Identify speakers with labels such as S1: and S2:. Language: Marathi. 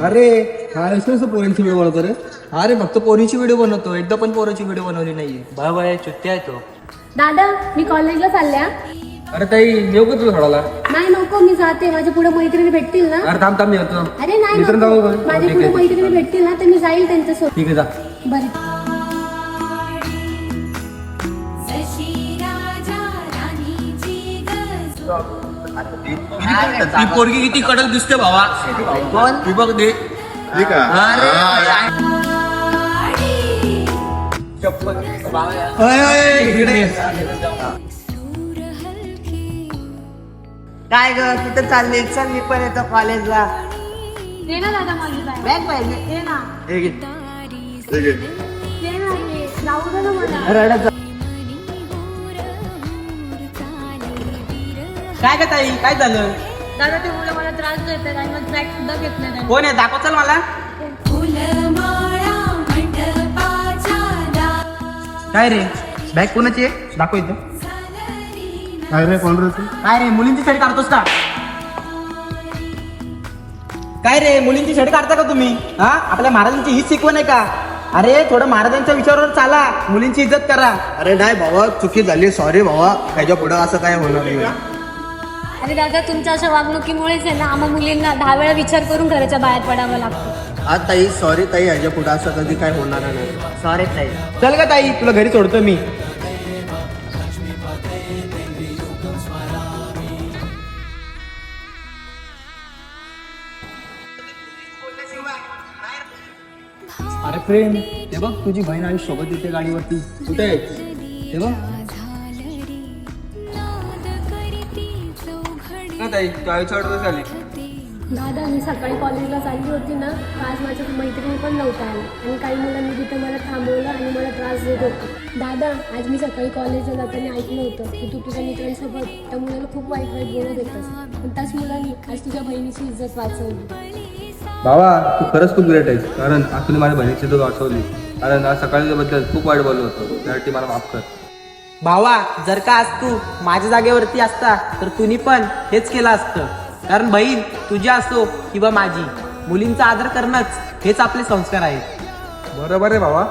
S1: अरे हा पोरींची व्हिडिओ बनवतो रे.
S2: अरे फक्त पोरीची व्हिडिओ बनवतो, एकदा पण पोरीची व्हिडिओ बनवली नाहीये. बाय चुट्टी आहे तो.
S3: दादा मी कॉलेजला चालल्या.
S1: अरे ताई येऊ का तुला सोडायला?
S3: नाही नको, मी जाते. माझ्या पुढे मैत्रिणी भेटतील ना?
S1: अरे थांब थांब येतो.
S3: अरे नाही
S1: मित्र
S3: नको.
S1: जाऊ का?
S3: माझ्या
S1: ठीक
S3: पुढे
S1: आहे.
S3: मैत्रिणी भेटतील ना तर मी जाईल त्यांच्यासोबत.
S1: ठीक आहे जा.
S3: बरं.
S2: ती पोरगी किती कडक दिसते भावा. कोण ती बघ दे.
S4: काय ग कुठं चालली? चल मी पण येतो कॉलेजला.
S3: दे ना दादा माझी बॅग.
S4: बॅग पाहिजे.
S3: दे ना.
S4: हे घे.
S3: दे ना हे. जाऊ दे ना मला.
S4: रडत जा. काय ग ताई काय झालं?
S3: दादा ते मुलं मला त्रास देतात आणि मग बॅग सुद्धा घेत नाही.
S4: कोण आहे दाखव चल मला.
S2: काय रे बॅग कोणाची आहे? दाखव इथं.
S1: काय रे कोण रे तू?
S4: काय रे मुलींची छडी काढतोस का? काय रे मुलींची छडी काढता का तुम्ही? हा आपल्या महाराजांची हीच शिकवण आहे का? अरे थोडं महाराजांच्या विचारावर चाला, मुलींची इज्जत करा.
S1: अरे नाही भावा, चुकी झाली. सॉरी भावा. ह्याच्या पुढे असं काय होणार नाही.
S3: अरे दादा तुमच्या अशा वागणुकीमुळेच आहे ना आम्हा मुलींना 10 वेळा विचार करून घराच्या बाहेर पडावं लागतं.
S1: आज ताई सॉरी ताई, ह्याच्या पुढे असं कधी काय होणार नाही.
S4: सॉरी ताई.
S2: चल का ताई तुला घरी सोडतो मी.
S1: अरे प्रेम, हे बघ तुझी बहीण आणि सोबत येते गाडीवरती. कुठे आहे? हे बघ.
S2: ताई काय चढवत झाली.
S3: दादा मी सकाळी कॉलेजला चालली होती ना, आज माझ्या मैत्रिणी पण नव्हत्या आल्या आणि काही मुलांनी तिथं मला थांबवलं आणि मला त्रास देत होतं. दादा आज मी सकाळी कॉलेजला जाताना ऐकलं होतं की तू तुझ्या मित्रांसोबत त्या मुलाला खूप वाईट वाईट बोलत होतास, पण त्याच मुलांनी आज तुझ्या बहिणीची इज्जत वाचवली.
S1: भावा तू खरंच खूप ग्रेट आहेस, कारण आज तुम्ही माझ्या बहिणीची इज्जत वाचवली. कारण आज सकाळच्या बद्दल खूप वाईट बोललो होतो, त्यासाठी मला माफ कर.
S4: भावा जर का आज तू माझ्या जागेवरती असता तर तुम्ही पण हेच केलं असतं. कारण बहीण तुझी असो किंवा माझी, मुलींचा आदर करणंच हेच आपले संस्कार आहेत.
S1: बरोबर आहे भावा.